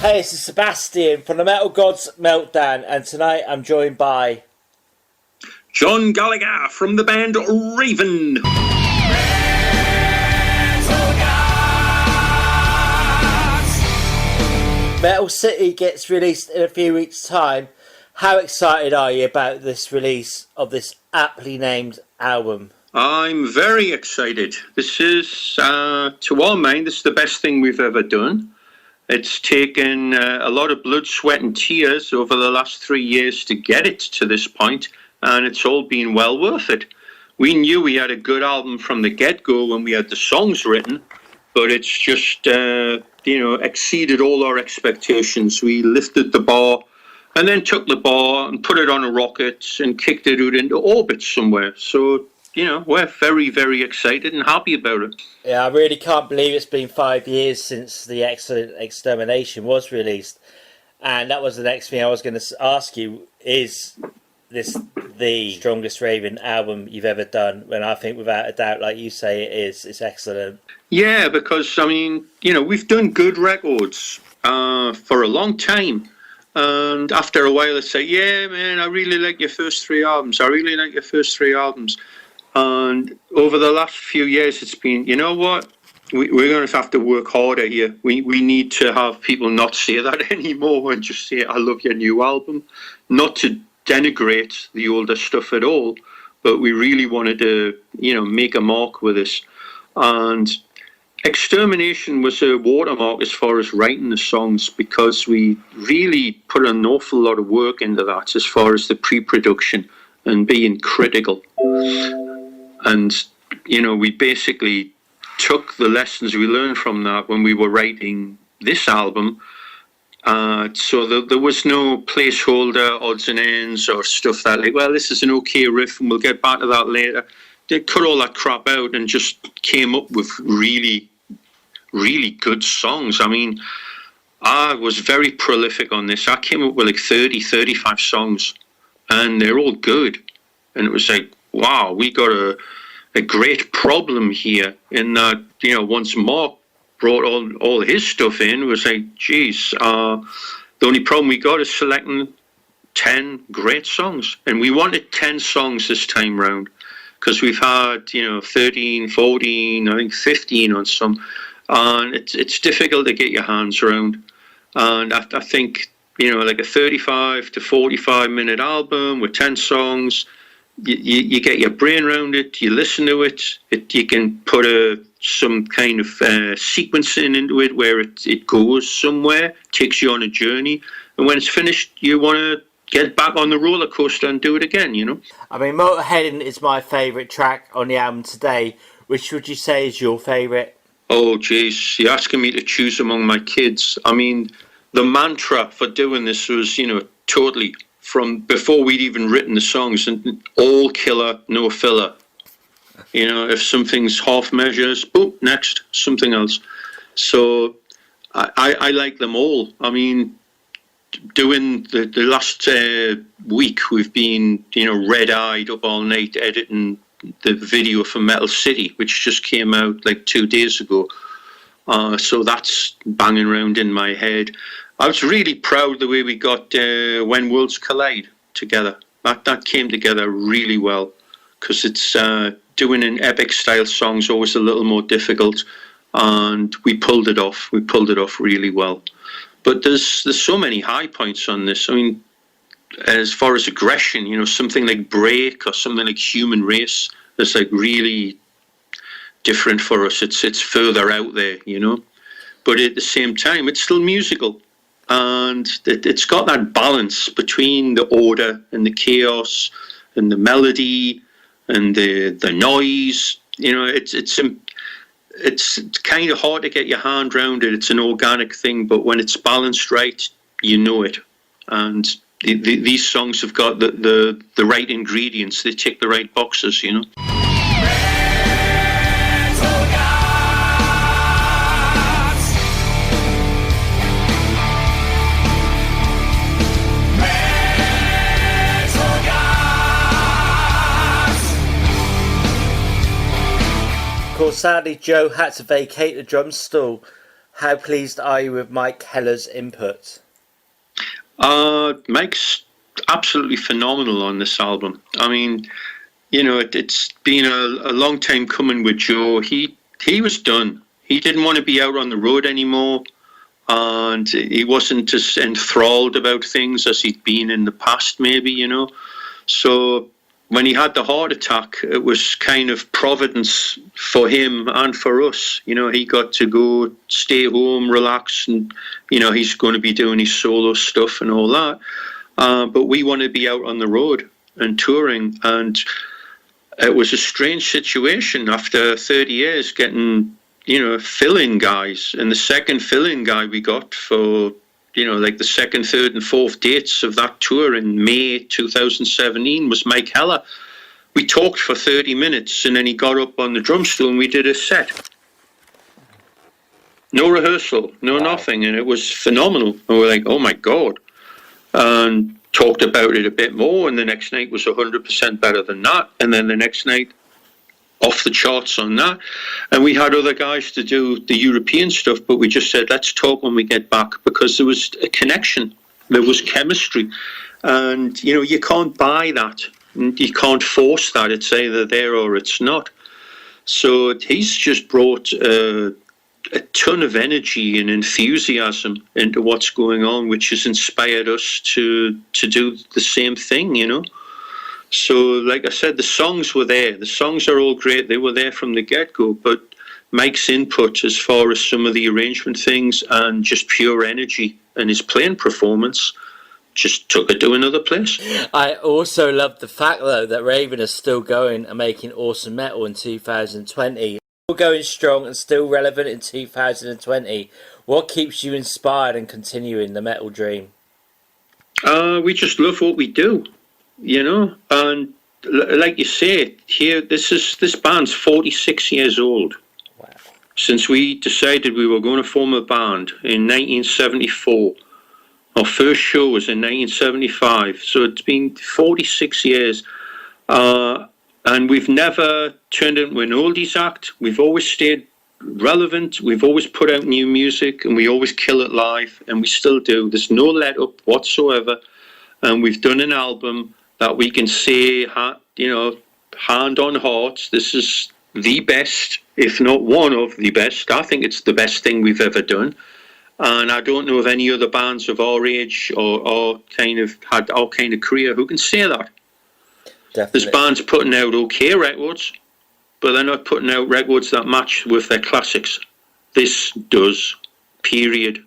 Hey, this is Sebastian from the Metal Gods Meltdown, and tonight I'm joined by John Gallagher from the band Raven. Metal City gets released in a few weeks' time. How excited are you about this release of this aptly named album? I'm very excited. This is, to our mind, this is the best thing we've ever done. It's taken a lot of blood, sweat and tears over the last 3 years to get it to this point, and it's all been well worth it. We knew we had a good album from the get-go when we had the songs written, but it's just, exceeded all our expectations. We lifted the bar and then took the bar and put it on a rocket and kicked it out into orbit somewhere. So, we're very, very excited and happy about it. Yeah, I really can't believe it's been 5 years since The Excellent Extermination was released. And that was the next thing I was going to ask you. Is this the strongest Raven album you've ever done? When I think without a doubt, like you say, it is. It's excellent. Yeah, because, we've done good records for a long time. And after a while, they say, yeah, man, I really like your first three albums. And over the last few years, it's been, you know what? We're going to have to work harder here. We need to have people not say that anymore and just say, I love your new album. Not to denigrate the older stuff at all, but we really wanted to, make a mark with this. And Extermination was a watermark as far as writing the songs, because we really put an awful lot of work into that as far as the pre-production and being critical. And, we basically took the lessons we learned from that when we were writing this album. So there was no placeholder, odds and ends, or stuff that this is an okay riff and we'll get back to that later. They cut all that crap out and just came up with really, really good songs. I was very prolific on this. I came up with 30, 35 songs, and they're all good. And it was wow, we got a great problem here in that, once Mark brought all his stuff in, it was geez, the only problem we got is selecting 10 great songs. And we wanted 10 songs this time round, because we've had, 13, 14, I think 15 on some, and it's difficult to get your hands around. And I think, a 35 to 45 minute album with 10 songs, you get your brain around it, you listen to it, you can put some kind of sequencing into it where it goes somewhere, takes you on a journey, and when it's finished, you want to get back on the roller coaster and do it again, Motorheading is my favourite track on the album today. Which would you say is your favourite? Oh, jeez, you're asking me to choose among my kids. The mantra for doing this was, totally from before we'd even written the songs, and all killer, no filler. If something's half measures, boom, next, something else. So I like them all. Doing the last week, we've been, red-eyed up all night editing the video for Metal City, which just came out 2 days ago. So that's banging around in my head. I was really proud the way we got When Worlds Collide together. That came together really well, because it's doing an epic style song's always a little more difficult, and we pulled it off. We pulled it off really well. But there's so many high points on this. As far as aggression, something like Break or something like Human Race is really different for us. It's further out there, But at the same time, it's still musical. And it's got that balance between the order and the chaos and the melody and the noise. It's kind of hard to get your hand around it. It's an organic thing, but when it's balanced right, it. And these songs have got the right ingredients. They tick the right boxes, Of course, sadly, Joe had to vacate the drum stool. How pleased are you with Mike Heller's input? Mike's absolutely phenomenal on this album. I mean, you know, it's been a long time coming with Joe. He was done. He didn't want to be out on the road anymore, and he wasn't as enthralled about things as he'd been in the past, maybe, you know. So when he had the heart attack, it was kind of providence for him and for us. You know, he got to go stay home, relax, and, you know, he's going to be doing his solo stuff and all that. But we want to be out on the road and touring, and it was a strange situation after 30 years getting, you know, fill-in guys. And the second fill-in guy we got for, you know, like the second, third and fourth dates of that tour in May 2017 was Mike Heller. We talked for 30 minutes and then he got up on the drum stool and we did a set. No rehearsal, no nothing. And it was phenomenal. And we're like, oh my God. And talked about it a bit more, and the next night was 100% better than that, and then the next night off the charts on that. And we had other guys to do the European stuff, but we just said, let's talk when we get back, because there was a connection, there was chemistry, and you know, you can't buy that, you can't force that. It's either there or it's not. So he's just brought a ton of energy and enthusiasm into what's going on, which has inspired us to do the same thing, you know. So, like I said, the songs were there. The songs are all great. They were there from the get-go, but Mike's input as far as some of the arrangement things and just pure energy and his playing performance just took it to another place. I also love the fact, though, that Raven is still going and making awesome metal in 2020. Going strong and still relevant in 2020. What keeps you inspired and continuing the metal dream? We just love what we do, you know. And like you say, here this band's 46 years old. Wow. Since we decided we were going to form a band in 1974. Our first show was in 1975, so it's been 46 years. And we've never turned into an oldies act. We've always stayed relevant. We've always put out new music, and we always kill it live, and we still do. There's no let up whatsoever. And we've done an album that we can say, you know, hand on heart, this is the best, if not one of the best. I think it's the best thing we've ever done. And I don't know of any other bands of our age or kind of had our kind of career who can say that. Definitely. There's bands putting out okay records, but they're not putting out records that match with their classics. This does, period.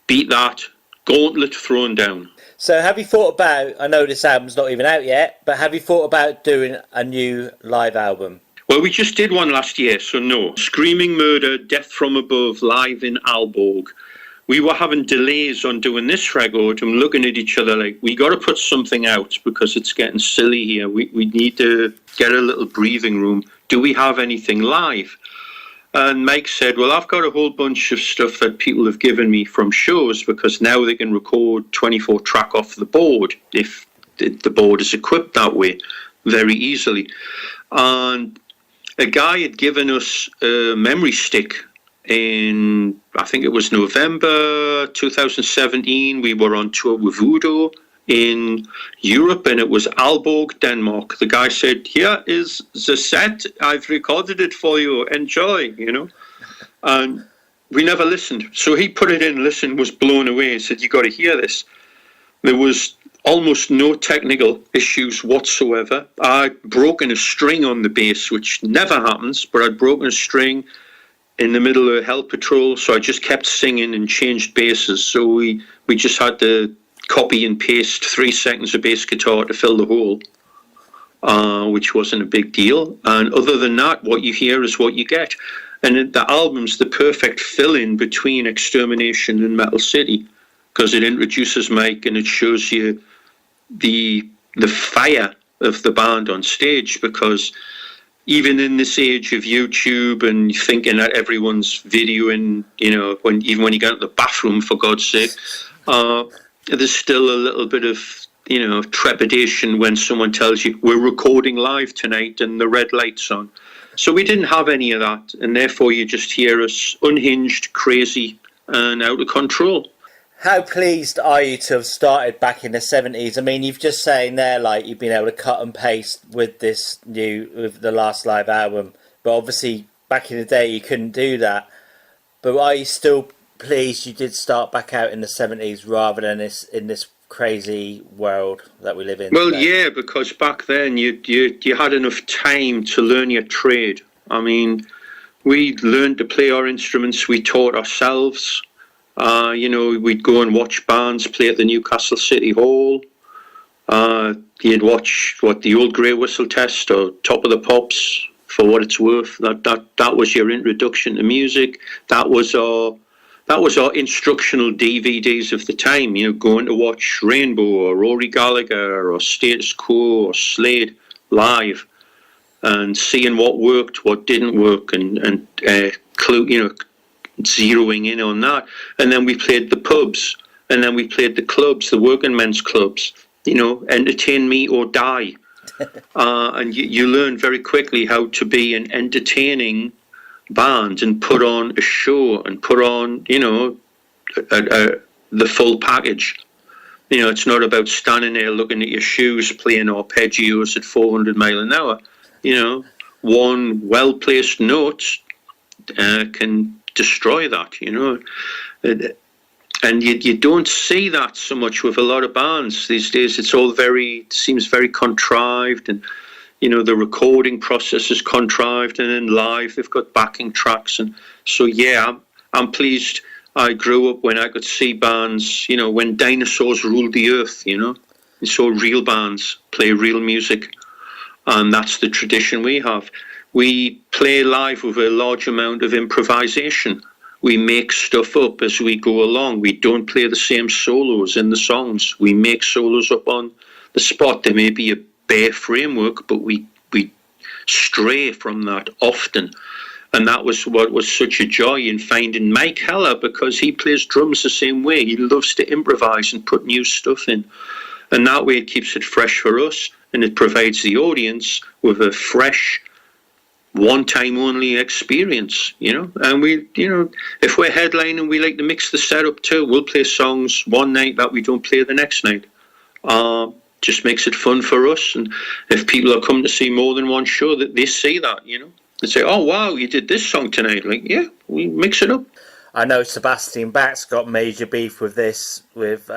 Beat that, gauntlet thrown down. So have you thought about, I know this album's not even out yet, but have you thought about doing a new live album? Well, we just did one last year, so no. Screaming Murder, Death from Above, live in Aalborg. We were having delays on doing this record and looking at each other like, we got to put something out because it's getting silly here. We need to get a little breathing room. Do we have anything live? And Mike said, well, I've got a whole bunch of stuff that people have given me from shows, because now they can record 24 track off the board if the board is equipped that way very easily. And a guy had given us a memory stick in, I think it was November 2017. We were on tour with Voodoo in Europe, and it was Aalborg, Denmark. The guy said, here is the set, I've recorded it for you, enjoy, you know. And we never listened. So he put it in, listened, was blown away, and said, you got to hear this. There was almost no technical issues whatsoever. I'd broken a string on the bass, which never happens, but I'd broken a string in the middle of Hell Patrol, so I just kept singing and changed basses. So we just had to copy and paste 3 seconds of bass guitar to fill the hole, which wasn't a big deal. And other than that, what you hear is what you get. And the album's the perfect fill-in between Extermination and Metal City, because it introduces Mike and it shows you the fire of the band on stage, because even in this age of YouTube and thinking that everyone's videoing, you know, even when you go to the bathroom, for God's sake, there's still a little bit of, you know, trepidation when someone tells you we're recording live tonight and the red light's on. So we didn't have any of that, and therefore you just hear us unhinged, crazy, and out of control. How pleased are you to have started back in the 70s? I mean, you've just saying there, like, you've been able to cut and paste with with the last live album, but obviously back in the day you couldn't do that. But are you still pleased you did start back out in the 70s rather than in this crazy world that we live in Well, today? yeah, because back then you had enough time to learn your trade. I mean, we learned to play our instruments, we taught ourselves. We'd go and watch bands play at the Newcastle City Hall. You'd watch the old Grey Whistle Test or Top of the Pops, for what it's worth. That was your introduction to music. That was our instructional DVDs of the time. Going to watch Rainbow or Rory Gallagher or Status Quo or Slade live, and seeing what worked, what didn't work, and zeroing in on that. And then we played the pubs, and then we played the clubs, the working men's clubs. Entertain me or die. And you learn very quickly how to be an entertaining band and put on a show and put on, the full package. It's not about standing there looking at your shoes, playing arpeggios at 400 mile an hour. One well-placed note can destroy that, and you don't see that so much with a lot of bands these days. It's all seems very contrived, and the recording process is contrived, and then live they've got backing tracks. And so yeah, I'm pleased I grew up when I could see bands, when dinosaurs ruled the earth, and saw real bands play real music. And that's the tradition we have. We play live with a large amount of improvisation. We make stuff up as we go along. We don't play the same solos in the songs. We make solos up on the spot. There may be a bare framework, but we stray from that often. And that was what was such a joy in finding Mike Heller, because he plays drums the same way. He loves to improvise and put new stuff in. And that way it keeps it fresh for us, and it provides the audience with a fresh, one-time only experience, and we, if we're headlining, we like to mix the setup too. We'll play songs one night that we don't play the next night. Just makes it fun for us, and if people are coming to see more than one show, that they see that, they say, oh wow, you did this song tonight. Like, yeah, we mix it up. I know Sebastian Bach's got major beef with this, with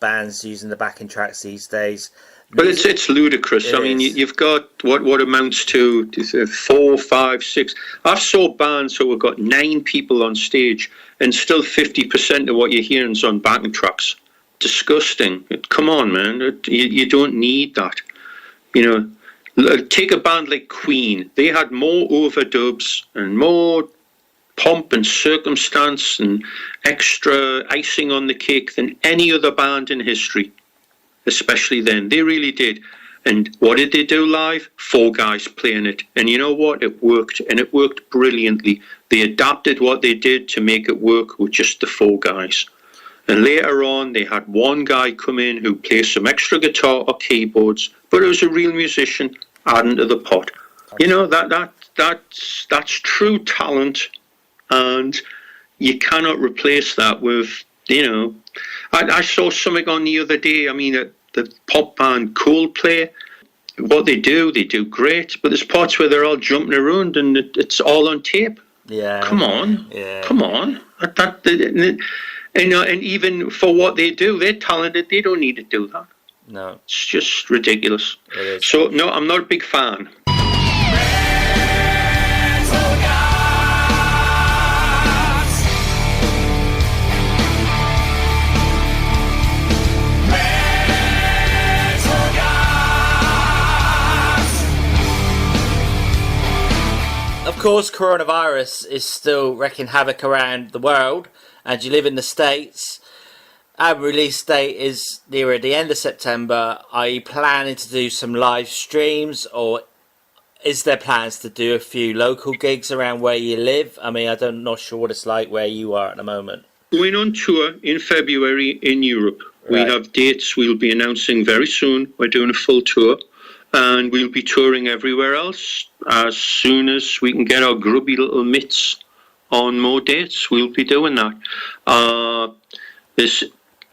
bands using the backing tracks these days. But it's ludicrous. I mean, you've got what amounts to 4, 5, 6. I've saw bands who have got 9 people on stage, and still 50% of what you're hearing is on backing tracks. Disgusting. Come on, man. You don't need that. Take a band like Queen. They had more overdubs and more pomp and circumstance and extra icing on the cake than any other band in history. Especially then. They really did. And what did they do live? 4 guys playing it. And you know what? It worked. And it worked brilliantly. They adapted what they did to make it work with just the 4 guys. And later on, they had 1 guy come in who plays some extra guitar or keyboards, but it was a real musician adding to the pot. That's true talent. And you cannot replace that with, I saw something on the other day. I mean, the pop band Coldplay, what they do great, but there's parts where they're all jumping around and it's all on tape. Yeah. Come on. Yeah. Come on. And even for what they do, they're talented. They don't need to do that. No. It's just ridiculous. It is. So, no, I'm not a big fan. Of course, coronavirus is still wreaking havoc around the world, and you live in the States. Our release date is near the end of September. Are you planning to do some live streams, or is there plans to do a few local gigs around where you live? I mean, I'm not sure what it's like where you are at the moment. Going on tour in February in Europe. Right. We have dates we'll be announcing very soon. We're doing a full tour. And we'll be touring everywhere else as soon as we can get our grubby little mitts on more dates. We'll be doing that. This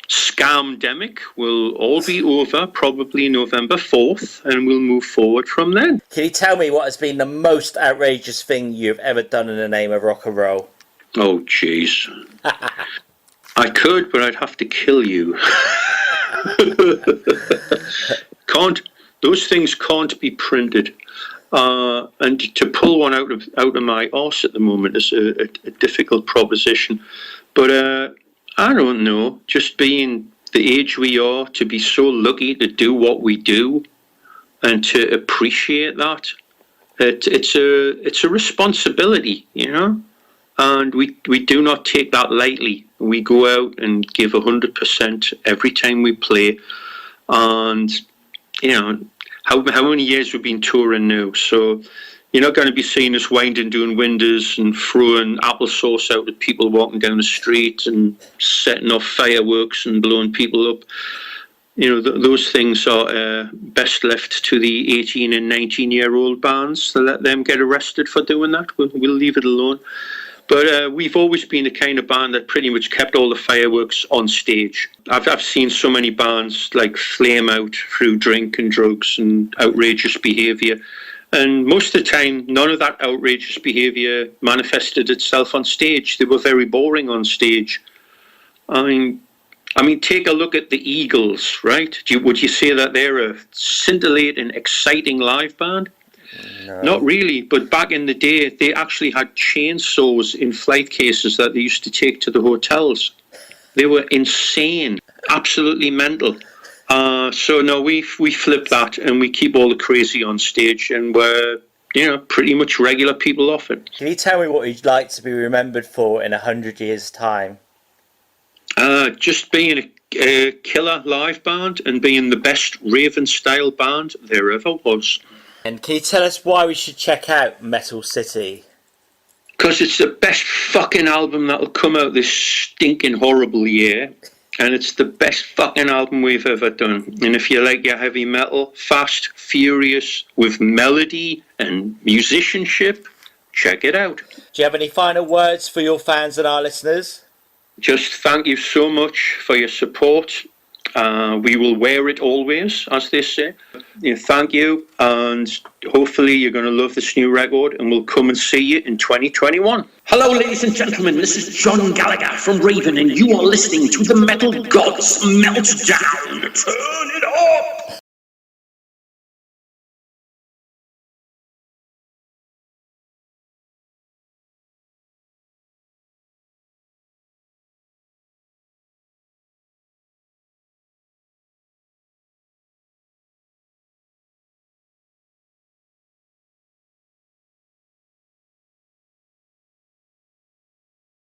scamdemic will all be over probably November 4th, and we'll move forward from then. Can you tell me what has been the most outrageous thing you've ever done in the name of rock and roll? Oh, jeez. I could, but I'd have to kill you. Those things can't be printed. And to pull one out of my arse at the moment is a difficult proposition. But I don't know, just being the age we are, to be so lucky to do what we do and to appreciate that, it's a responsibility, you know, and we do not take that lightly. We go out and give 100% every time we play, and you know how many years we've been touring now, so you're not going to be seeing us winding doing windows and throwing applesauce out at people walking down the street and setting off fireworks and blowing people up. You know, those things are best left to the 18 and 19-year-old bands to let them get arrested for doing that. We'll leave it alone. But we've always been the kind of band that pretty much kept all the fireworks on stage. I've seen so many bands like flame out through drink and drugs and outrageous behaviour. And most of the time, none of that outrageous behaviour manifested itself on stage. They were very boring on stage. I mean, take a look at the Eagles, right? Would you say that they're a scintillating, exciting live band? No. Not really, but back in the day, they actually had chainsaws in flight cases that they used to take to the hotels. They were insane, absolutely mental. So no, we flip that and we keep all the crazy on stage, and we're, you know, pretty much regular people off it. Can you tell me what you'd like to be remembered for in 100 years' time? Just being a killer live band and being the best Raven-style band there ever was. And can you tell us why we should check out Metal City? Because it's the best fucking album that'll come out this stinking horrible year. And it's the best fucking album we've ever done. And if you like your heavy metal, fast, furious, with melody and musicianship, check it out. Do you have any final words for your fans and our listeners? Just thank you so much for your support. We will wear it always, as they say. Thank you, and hopefully you're going to love this new record, and we'll come and see you in 2021. Hello, ladies and gentlemen, this is John Gallagher from Raven, and you are listening to the Metal Gods Meltdown. Turn it up!